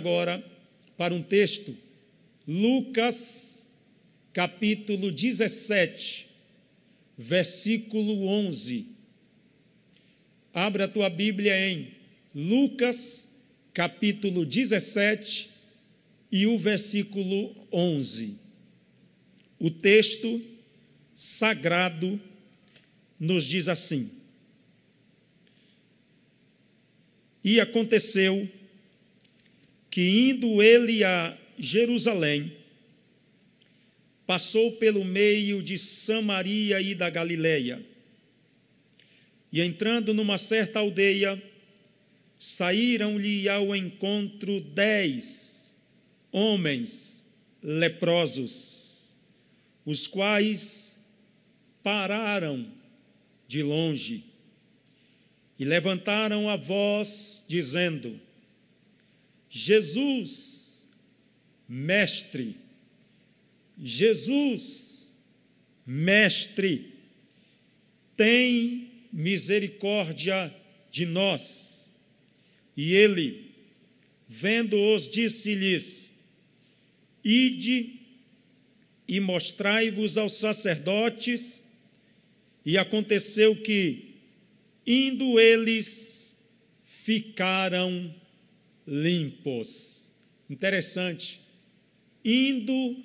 agora para um texto, Lucas, capítulo 17, versículo 11. Abra a tua Bíblia em Lucas, capítulo 17 e o versículo 11. O texto sagrado nos diz assim: E aconteceu que, indo ele a Jerusalém, passou pelo meio de Samaria e da Galileia. E entrando numa certa aldeia, saíram-lhe ao encontro 10 homens leprosos, os quais pararam de longe e levantaram a voz, dizendo: Jesus, Mestre, Jesus, Mestre, tem misericórdia de nós. E ele, vendo-os, disse-lhes: Ide e mostrai-vos aos sacerdotes. E aconteceu que, indo eles, ficaram limpos. Interessante. Indo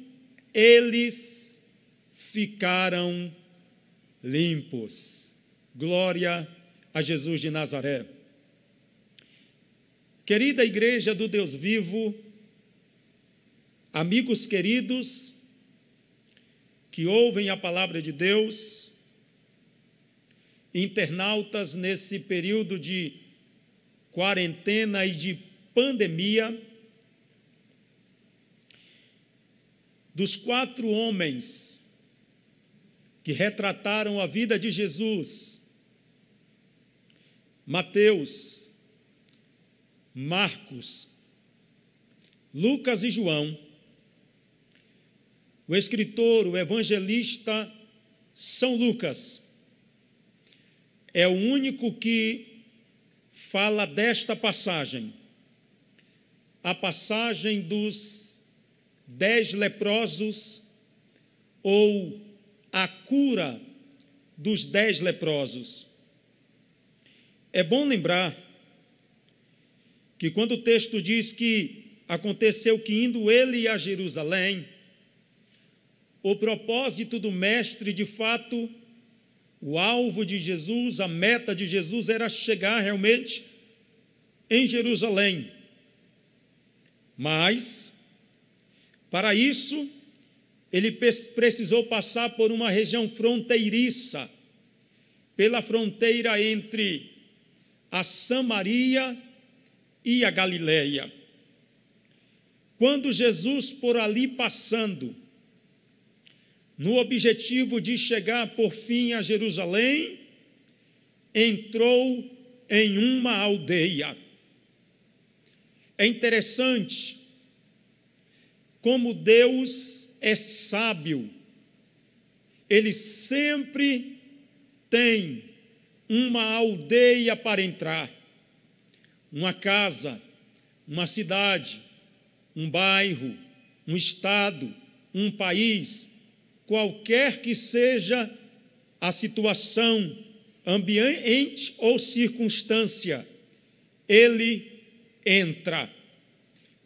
eles, ficaram limpos. Glória a Jesus de Nazaré. Querida Igreja do Deus vivo, amigos queridos que ouvem a palavra de Deus, internautas nesse período de quarentena e de pandemia, dos 4 homens que retrataram a vida de Jesus, Mateus, Marcos, Lucas e João, o escritor, o evangelista São Lucas, é o único que fala desta passagem, a passagem dos 10 leprosos, ou a cura dos 10 leprosos. É bom lembrar que quando o texto diz que aconteceu que, indo ele a Jerusalém, o propósito do Mestre, de fato, o alvo de Jesus, a meta de Jesus era chegar realmente em Jerusalém. Mas, para isso, ele precisou passar por uma região fronteiriça, pela fronteira entre a Samaria e a Galileia. Quando Jesus, por ali passando, no objetivo de chegar por fim a Jerusalém, entrou em uma aldeia. É interessante como Deus é sábio. Ele sempre tem uma aldeia para entrar, uma casa, uma cidade, um bairro, um estado, um país, qualquer que seja a situação, ambiente ou circunstância, ele entra.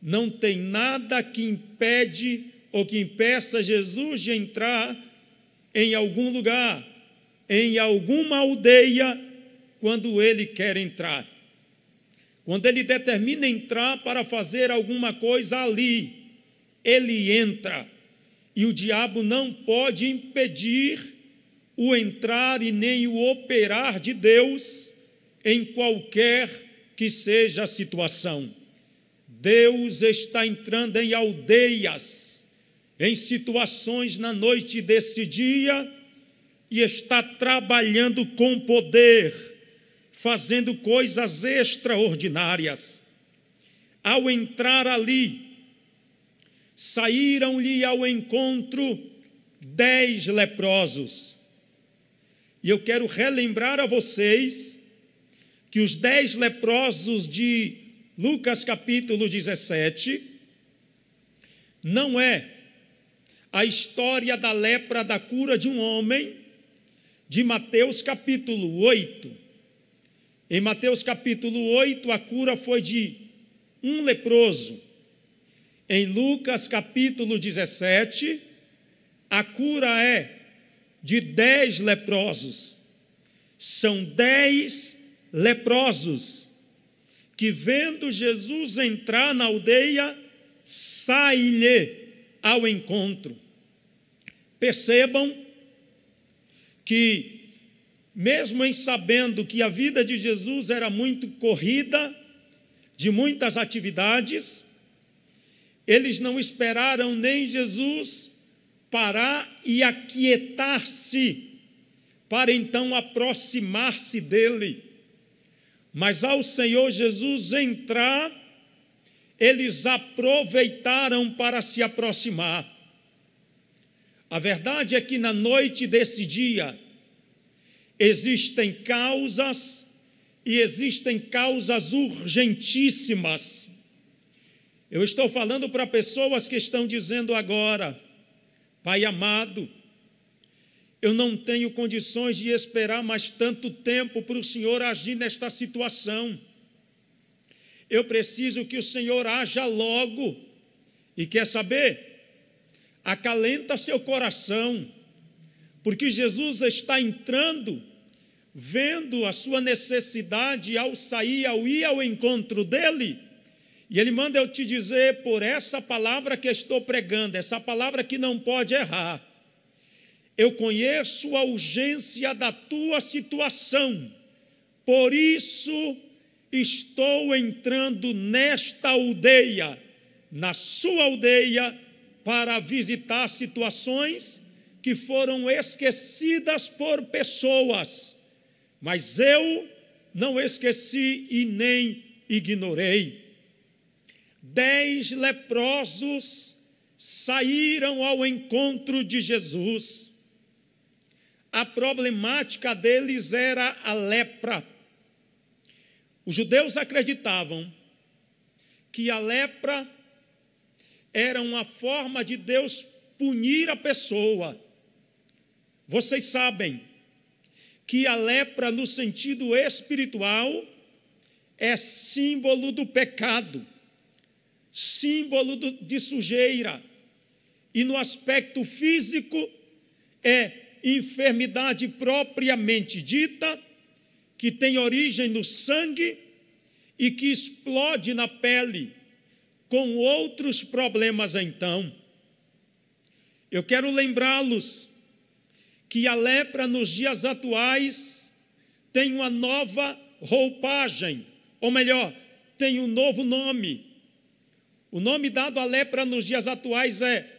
Não tem nada que impede ou que impeça Jesus de entrar em algum lugar, em alguma aldeia, quando ele quer entrar. Quando ele determina entrar para fazer alguma coisa ali, ele entra. E o diabo não pode impedir o entrar e nem o operar de Deus em qualquer que seja a situação. Deus está entrando em aldeias, em situações na noite desse dia, e está trabalhando com poder, fazendo coisas extraordinárias. Ao entrar ali, saíram-lhe ao encontro 10 leprosos. E eu quero relembrar a vocês que os 10 leprosos de Lucas capítulo 17, não é a história da lepra, da cura de um homem, de Mateus capítulo 8. Em Mateus capítulo 8, a cura foi de um leproso. Em Lucas capítulo 17, a cura é de 10 leprosos. São 10 leprosos que, vendo Jesus entrar na aldeia, saem-lhe ao encontro. Percebam que, mesmo em sabendo que a vida de Jesus era muito corrida, de muitas atividades, eles não esperaram nem Jesus parar e aquietar-se, para então aproximar-se dele. Mas ao Senhor Jesus entrar, eles aproveitaram para se aproximar. A verdade é que na noite desse dia, existem causas, e existem causas urgentíssimas. Eu estou falando para pessoas que estão dizendo agora: Pai amado, eu não tenho condições de esperar mais tanto tempo para o Senhor agir nesta situação. Eu preciso que o Senhor haja logo. E quer saber? Acalenta seu coração, porque Jesus está entrando, vendo a sua necessidade ao sair, ao ir ao encontro dele, e ele manda eu te dizer, por essa palavra que estou pregando, essa palavra que não pode errar: eu conheço a urgência da tua situação, por isso estou entrando nesta aldeia, na sua aldeia, para visitar situações que foram esquecidas por pessoas, mas eu não esqueci e nem ignorei. 10 leprosos saíram ao encontro de Jesus. A problemática deles era a lepra. Os judeus acreditavam que a lepra era uma forma de Deus punir a pessoa. Vocês sabem que a lepra, no sentido espiritual, é símbolo do pecado, símbolo de sujeira, e no aspecto físico é enfermidade propriamente dita, que tem origem no sangue e que explode na pele, com outros problemas. Então, eu quero lembrá-los que a lepra nos dias atuais tem uma nova roupagem, ou melhor, tem um novo nome. O nome dado à lepra nos dias atuais é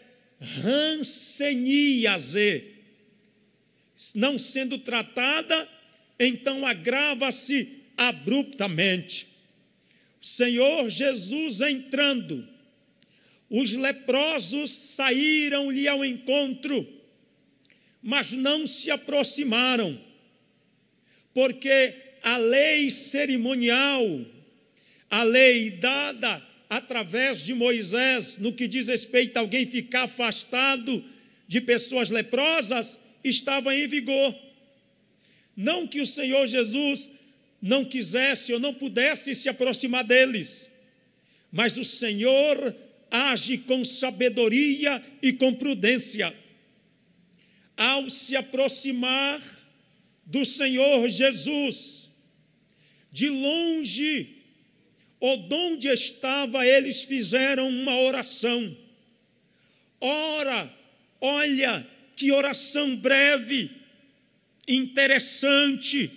hanseníase. Não sendo tratada, então agrava-se abruptamente. Senhor Jesus entrando, os leprosos saíram-lhe ao encontro, mas não se aproximaram, porque a lei cerimonial, a lei dada através de Moisés, no que diz respeito a alguém ficar afastado de pessoas leprosas, estava em vigor. Não que o Senhor Jesus não quisesse ou não pudesse se aproximar deles, mas o Senhor age com sabedoria e com prudência. Ao se aproximar do Senhor Jesus, de longe, ou de onde estava, eles fizeram uma oração. Ora, olha, que oração breve, interessante,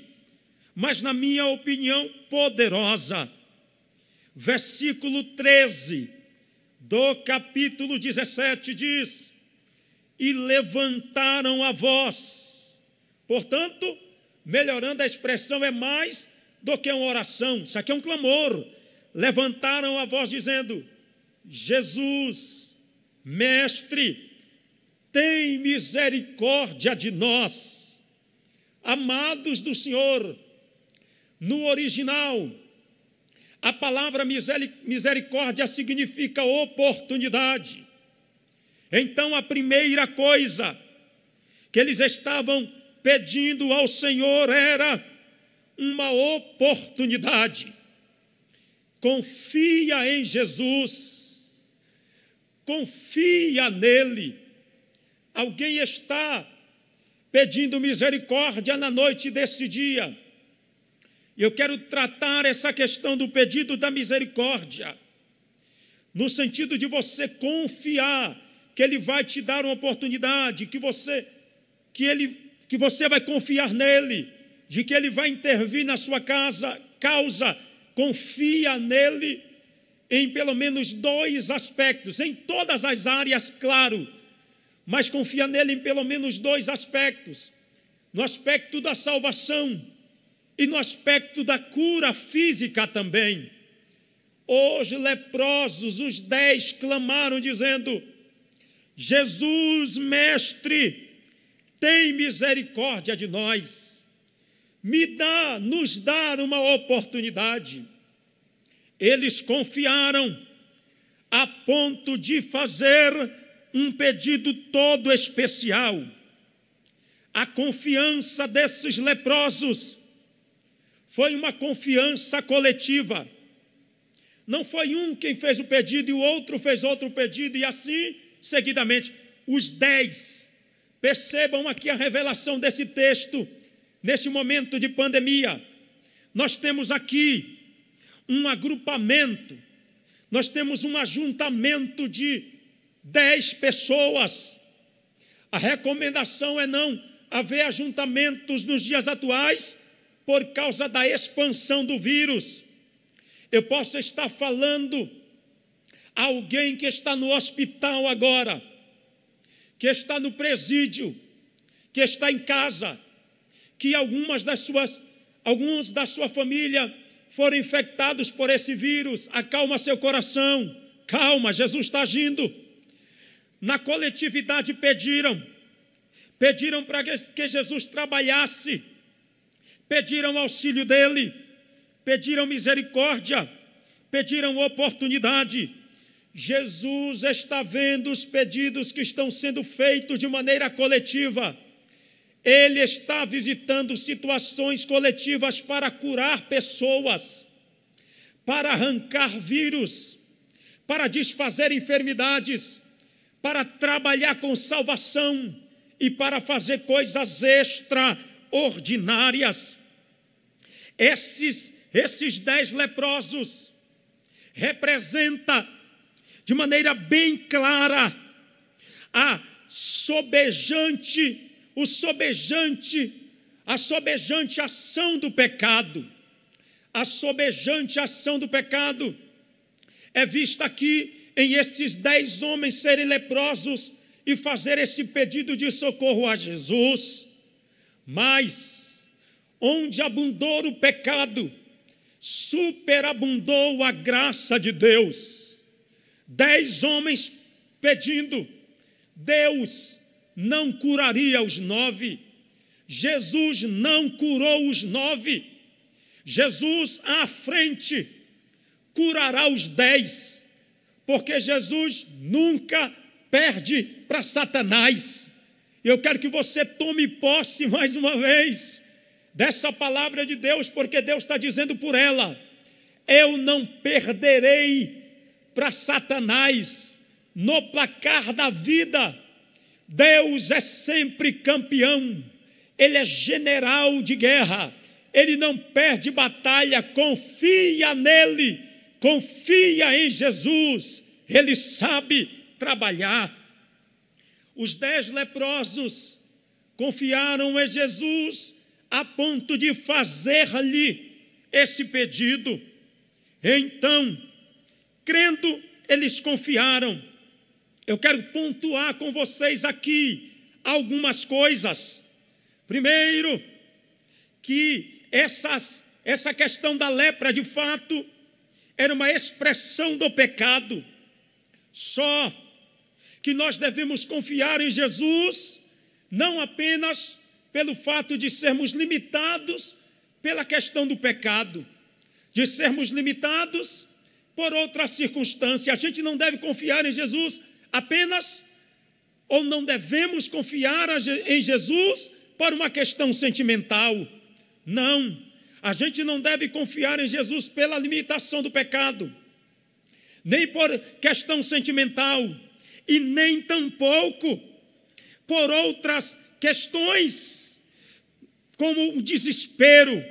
mas, na minha opinião, poderosa. Versículo 13 do capítulo 17 diz: e levantaram a voz. Portanto, melhorando a expressão, é mais do que uma oração, isso aqui é um clamor. Levantaram a voz dizendo: Jesus, mestre, tem misericórdia de nós. Amados do Senhor, no original, A palavra misericórdia significa oportunidade. Então, a primeira coisa que eles estavam pedindo ao Senhor era uma oportunidade. Confia em Jesus. Confia nele. Alguém está pedindo misericórdia na noite desse dia. E eu quero tratar essa questão do pedido da misericórdia, no sentido de você confiar que Ele vai te dar uma oportunidade, que você vai confiar nele, de que Ele vai intervir na sua causa. Confia nele em pelo menos 2 aspectos, em todas as áreas, claro, mas confia nele em pelo menos 2 aspectos, no aspecto da salvação e no aspecto da cura física também. Os leprosos, os 10, clamaram dizendo: Jesus, mestre, tem misericórdia de nós, nos dá uma oportunidade. Eles confiaram a ponto de fazer um pedido todo especial. A confiança desses leprosos foi uma confiança coletiva. Não foi um quem fez o pedido e o outro fez outro pedido e assim seguidamente. Os 10. Percebam aqui a revelação desse texto, neste momento de pandemia. Nós temos aqui um agrupamento, nós temos um ajuntamento de 10 pessoas. A recomendação é não haver ajuntamentos nos dias atuais por causa da expansão do vírus. Eu posso estar falando a alguém que está no hospital agora, que está no presídio, que está em casa, que alguns da sua família foram infectados por esse vírus. Acalma seu coração, calma, Jesus está agindo. Na coletividade pediram para que Jesus trabalhasse, pediram auxílio dele, pediram misericórdia, pediram oportunidade. Jesus está vendo os pedidos que estão sendo feitos de maneira coletiva. Ele está visitando situações coletivas para curar pessoas, para arrancar vírus, para desfazer enfermidades, para trabalhar com salvação e para fazer coisas extraordinárias. Esses 10 leprosos representam de maneira bem clara a sobejante ação do pecado. A sobejante ação do pecado é vista aqui em estes 10 homens serem leprosos e fazer esse pedido de socorro a Jesus. Mas, onde abundou o pecado, superabundou a graça de Deus. 10 homens pedindo, Deus não curaria os 9. Jesus não curou os 9. Jesus à frente curará os 10, porque Jesus nunca perde para Satanás. Eu quero que você tome posse mais uma vez dessa palavra de Deus, porque Deus está dizendo por ela: eu não perderei para Satanás no placar da vida. Deus é sempre campeão, Ele é general de guerra, Ele não perde batalha. Confia nele, confia em Jesus, Ele sabe trabalhar. Os 10 leprosos confiaram em Jesus a ponto de fazer-lhe esse pedido. Então, crendo, eles confiaram. Eu quero pontuar com vocês aqui algumas coisas. Primeiro, que essa questão da lepra, de fato, era uma expressão do pecado. Só que nós devemos confiar em Jesus, não apenas pelo fato de sermos limitados pela questão do pecado. de sermos limitados por outra circunstância. A gente não deve confiar em Jesus apenas, ou não devemos confiar em Jesus por uma questão sentimental. Não, a gente não deve confiar em Jesus pela limitação do pecado, nem por questão sentimental, e nem tampouco por outras questões, como o desespero.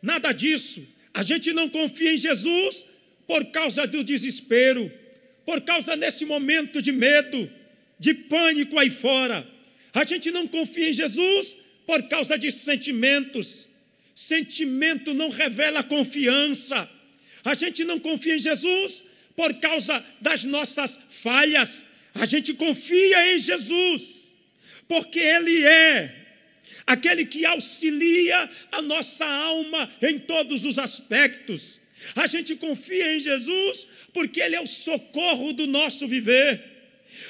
Nada disso. A gente não confia em Jesus por causa do desespero, por causa desse momento de medo, de pânico aí fora. A gente não confia em Jesus por causa de sentimentos. Sentimento não revela confiança. A gente não confia em Jesus por causa das nossas falhas. A gente confia em Jesus porque Ele é aquele que auxilia a nossa alma em todos os aspectos. A gente confia em Jesus porque Ele é o socorro do nosso viver.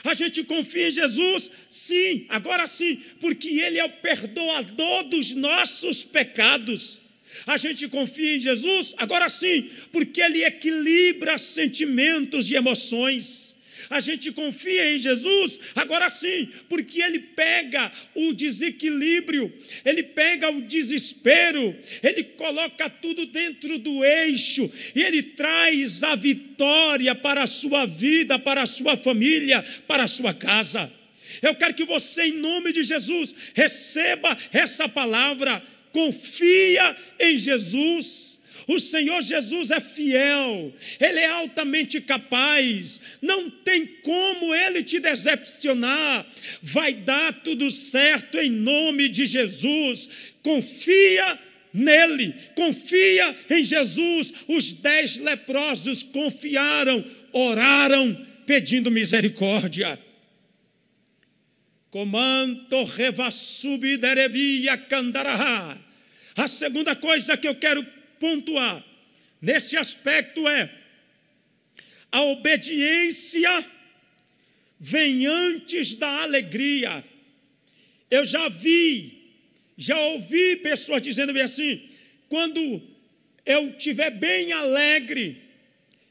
A gente confia em Jesus, sim, agora sim, porque Ele é o perdoador dos nossos pecados. A gente confia em Jesus, agora sim, porque Ele equilibra sentimentos e emoções. A gente confia em Jesus, agora sim, porque Ele pega o desequilíbrio, Ele pega o desespero, Ele coloca tudo dentro do eixo e Ele traz a vitória para a sua vida, para a sua família, para a sua casa. Eu quero que você, em nome de Jesus, receba essa palavra. Confia em Jesus. O Senhor Jesus é fiel, Ele é altamente capaz, não tem como Ele te decepcionar, vai dar tudo certo em nome de Jesus. Confia nele, confia em Jesus. Os 10 leprosos confiaram, oraram, pedindo misericórdia. Comanto revassubiderevia candaraha. A segunda coisa que eu quero pontuar nesse aspecto é: a obediência vem antes da alegria. Eu já ouvi pessoas dizendo bem assim: quando eu estiver bem alegre,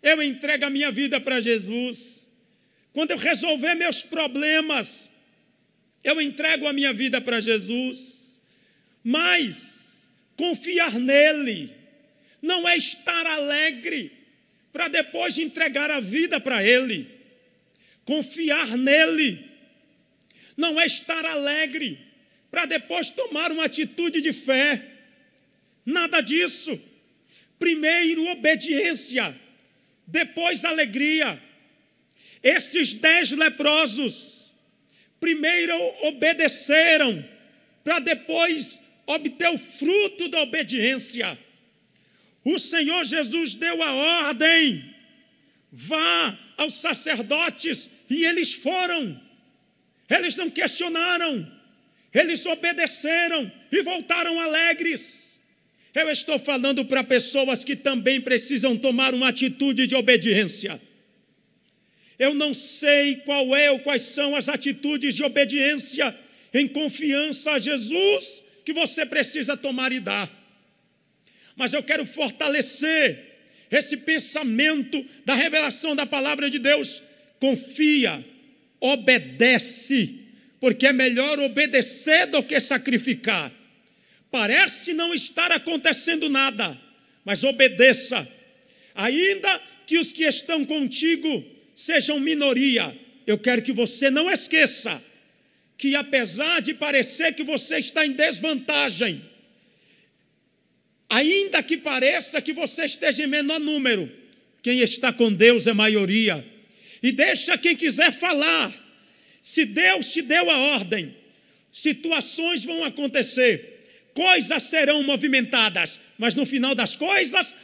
eu entrego a minha vida para Jesus. Quando eu resolver meus problemas, eu entrego a minha vida para Jesus. Mas confiar nele não é estar alegre para depois entregar a vida para Ele. Confiar nele não é estar alegre para depois tomar uma atitude de fé. Nada disso. Primeiro obediência, depois alegria. Esses 10 leprosos primeiro obedeceram para depois obter o fruto da obediência. O Senhor Jesus deu a ordem: vá aos sacerdotes, e eles foram. Eles não questionaram, eles obedeceram e voltaram alegres. Eu estou falando para pessoas que também precisam tomar uma atitude de obediência. Eu não sei quais são as atitudes de obediência em confiança a Jesus que você precisa tomar e dar. Mas eu quero fortalecer esse pensamento da revelação da palavra de Deus. Confia, obedece, porque é melhor obedecer do que sacrificar. Parece não estar acontecendo nada, mas obedeça. Ainda que os que estão contigo sejam minoria, eu quero que você não esqueça que, apesar de parecer que você está em desvantagem, ainda que pareça que você esteja em menor número, quem está com Deus é maioria. E deixa quem quiser falar. Se Deus te deu a ordem, situações vão acontecer, coisas serão movimentadas, mas no final das coisas,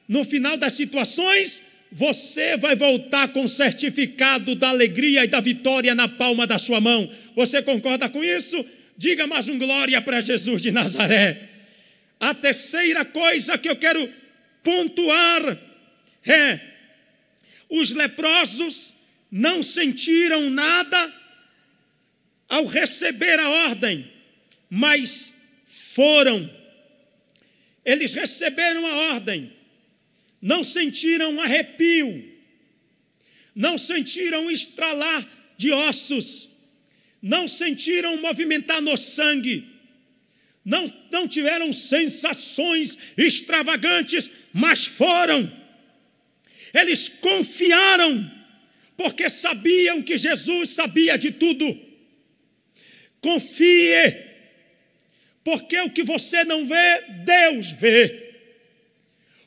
no final das situações, você vai voltar com o certificado da alegria e da vitória na palma da sua mão. Você concorda com isso? Diga mais um glória para Jesus de Nazaré. A terceira coisa que eu quero pontuar é: os leprosos não sentiram nada ao receber a ordem, mas foram. Eles receberam a ordem, não sentiram arrepio, não sentiram estralar de ossos, não sentiram movimentar no sangue, não tiveram sensações extravagantes, mas eles confiaram, porque sabiam que Jesus sabia de tudo. Confie, porque o que você não vê, Deus vê.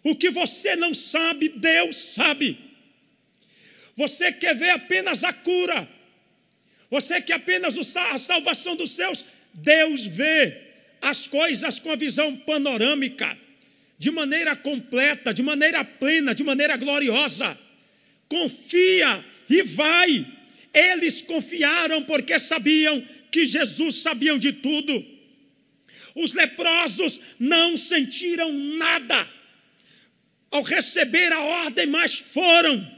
O que você não sabe, Deus sabe. Você quer ver apenas a cura, você quer apenas a salvação dos seus, Deus vê as coisas com a visão panorâmica, de maneira completa, de maneira plena, de maneira gloriosa. Confia e vai. Eles confiaram porque sabiam que Jesus sabia de tudo. Os leprosos não sentiram nada ao receber a ordem, mas foram.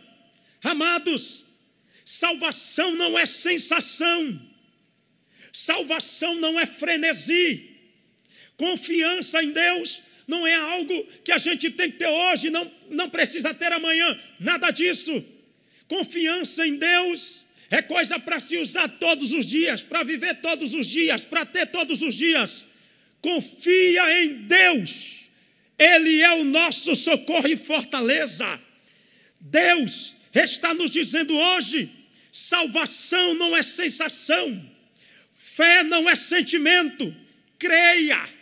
Amados, salvação não é sensação, salvação não é frenesi. Confiança em Deus não é algo que a gente tem que ter hoje, não precisa ter amanhã, nada disso. Confiança em Deus é coisa para se usar todos os dias, para viver todos os dias, para ter todos os dias. Confia em Deus, Ele é o nosso socorro e fortaleza. Deus está nos dizendo hoje, salvação não é sensação, fé não é sentimento, creia.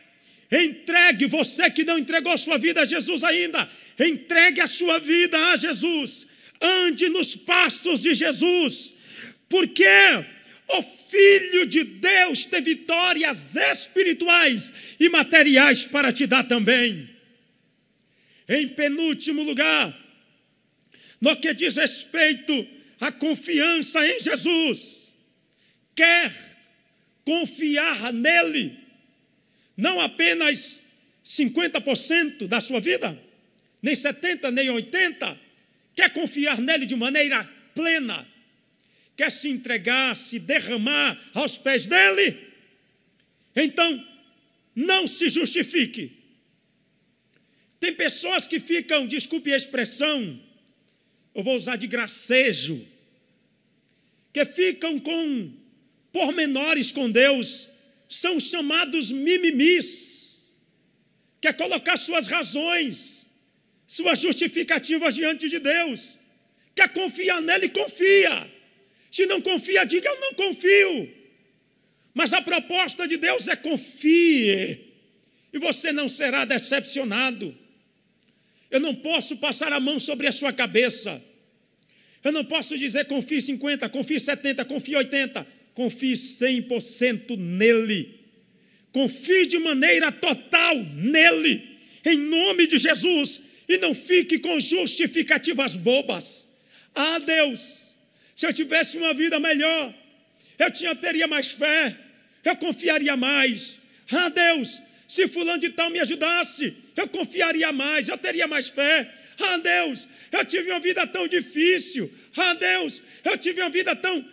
Entregue, você que não entregou sua vida a Jesus ainda, entregue a sua vida a Jesus, ande nos passos de Jesus, porque o Filho de Deus tem vitórias espirituais e materiais para te dar também. Em penúltimo lugar, no que diz respeito à confiança em Jesus, quer confiar nele, não apenas 50% da sua vida, nem 70%, nem 80%, quer confiar nele de maneira plena, quer se entregar, se derramar aos pés dele, então não se justifique. Tem pessoas que ficam, desculpe a expressão, eu vou usar de gracejo, que ficam com pormenores com Deus, são chamados mimimis, quer colocar suas razões, suas justificativas diante de Deus, quer confiar nele, confia. Se não confia, diga eu não confio. Mas a proposta de Deus é confie, e você não será decepcionado. Eu não posso passar a mão sobre a sua cabeça. Eu não posso dizer confie 50%, confie 70%, confie 80%. Confie 100% nele. Confie de maneira total nele, em nome de Jesus. E não fique com justificativas bobas. Ah, Deus, se eu tivesse uma vida melhor, eu teria mais fé, eu confiaria mais. Ah, Deus, se fulano de tal me ajudasse, eu confiaria mais, eu teria mais fé. Ah, Deus, eu tive uma vida tão difícil. Ah, Deus, eu tive uma vida tão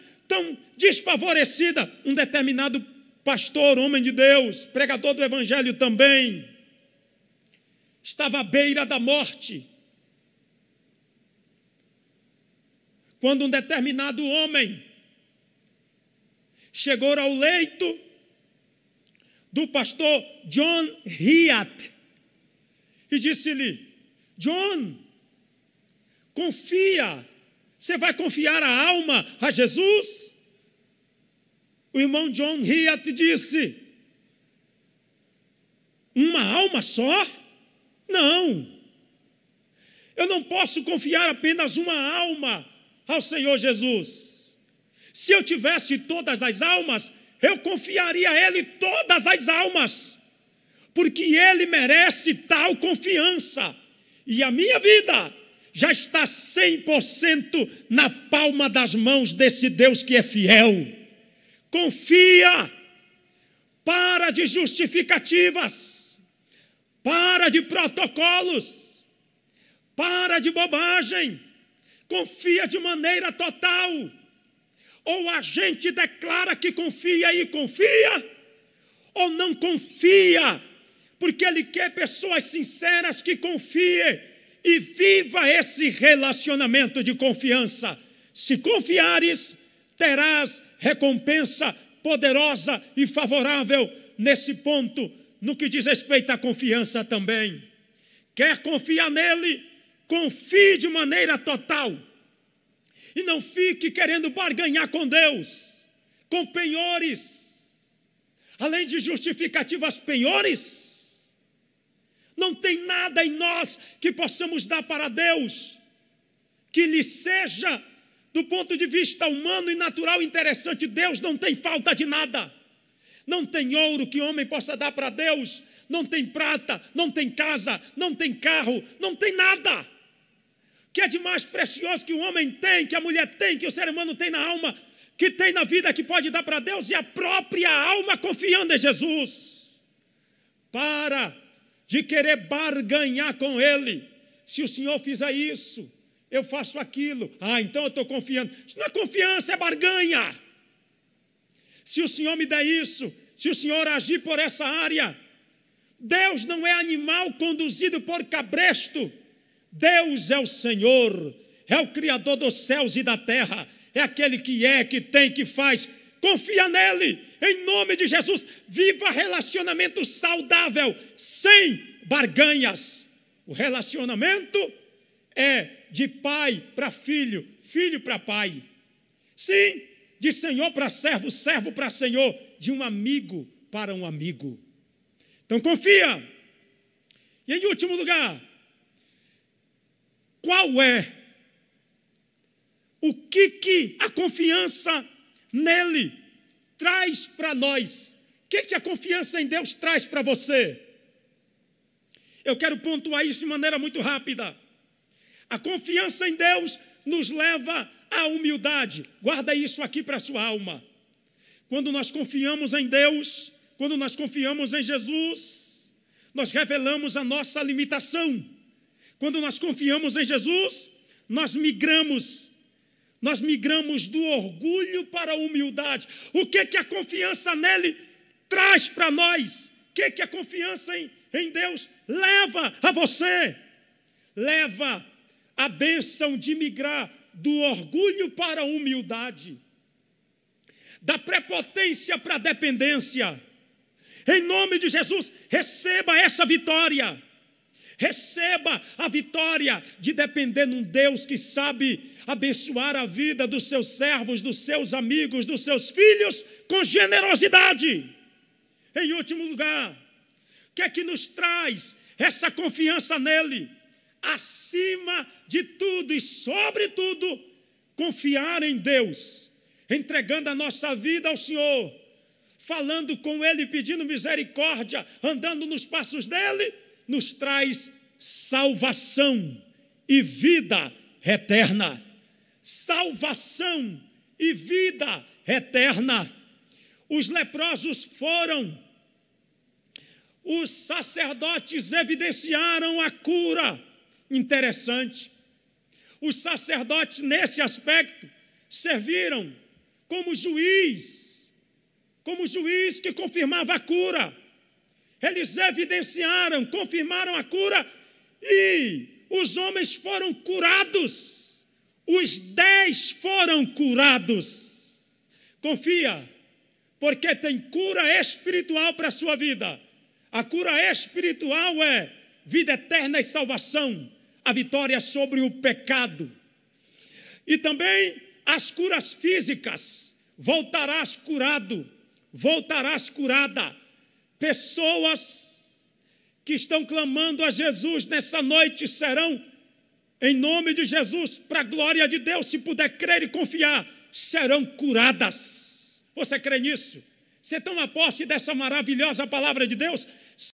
desfavorecida. Um determinado pastor, homem de Deus, pregador do evangelho também, estava à beira da morte, quando um determinado homem chegou ao leito do pastor John Hiatt e disse-lhe: John, confia, você vai confiar a alma a Jesus? O irmão John Hiatt disse: uma alma só? Não, eu não posso confiar apenas uma alma ao Senhor Jesus. Se eu tivesse todas as almas, eu confiaria a Ele todas as almas, porque Ele merece tal confiança, e a minha vida já está 100% na palma das mãos desse Deus que é fiel. Confia, para de justificativas, para de protocolos, para de bobagem, confia de maneira total. Ou a gente declara que confia e confia, ou não confia, porque Ele quer pessoas sinceras que confiem e viva esse relacionamento de confiança. Se confiares, terás recompensa poderosa e favorável nesse ponto, no que diz respeito à confiança também. Quer confiar nele? Confie de maneira total. E não fique querendo barganhar com Deus, com penhores. Além de justificativas penhores, não tem nada em nós que possamos dar para Deus que lhe seja, do ponto de vista humano e natural, interessante. Deus não tem falta de nada. Não tem ouro que homem possa dar para Deus. Não tem prata, não tem casa, não tem carro, não tem nada. O que é de mais precioso que o homem tem, que a mulher tem, que o ser humano tem na alma, que tem na vida, que pode dar para Deus, e a própria alma confiando em Jesus. Para de querer barganhar com Ele. Se o Senhor fizer isso, eu faço aquilo. Então eu estou confiando. Isso não é confiança, é barganha. Se o Senhor me der isso, se o Senhor agir por essa área, Deus não é animal conduzido por cabresto. Deus é o Senhor, é o Criador dos céus e da terra, é aquele que é, que tem, que faz. Confia nele, em nome de Jesus. Viva relacionamento saudável, sem barganhas. O relacionamento é de pai para filho, filho para pai. Sim, de senhor para servo, servo para senhor, de um amigo para um amigo. Então confia. E em último lugar, qual é o que a confiança nele traz para nós? O que a confiança em Deus traz para você? Eu quero pontuar isso de maneira muito rápida. A confiança em Deus nos leva à humildade. Guarda isso aqui para a sua alma. Quando nós confiamos em Deus, quando nós confiamos em Jesus, nós revelamos a nossa limitação. Quando nós confiamos em Jesus, nós migramos do orgulho para a humildade. O que a confiança nele traz para nós? O que a confiança em Deus leva a você? Leva a bênção de migrar do orgulho para a humildade, da prepotência para a dependência. Em nome de Jesus, receba essa vitória. Receba a vitória de depender de um Deus que sabe abençoar a vida dos seus servos, dos seus amigos, dos seus filhos, com generosidade. Em último lugar, o que é que nos traz essa confiança nele? Acima de tudo e sobretudo, confiar em Deus, entregando a nossa vida ao Senhor, falando com Ele, pedindo misericórdia, andando nos passos dEle, nos traz salvação e vida eterna. Salvação e vida eterna. Os leprosos foram, os sacerdotes evidenciaram a cura. Interessante. Os sacerdotes, nesse aspecto, serviram como juiz que confirmava a cura. Eles evidenciaram, confirmaram a cura e os homens foram curados. Os 10 foram curados. Confia, porque tem cura espiritual para a sua vida. A cura espiritual é vida eterna e salvação, a vitória sobre o pecado. E também as curas físicas. Voltarás curado, voltarás curada. Pessoas que estão clamando a Jesus nessa noite serão, em nome de Jesus, para a glória de Deus, se puder crer e confiar, serão curadas. Você crê nisso? Você toma posse dessa maravilhosa palavra de Deus?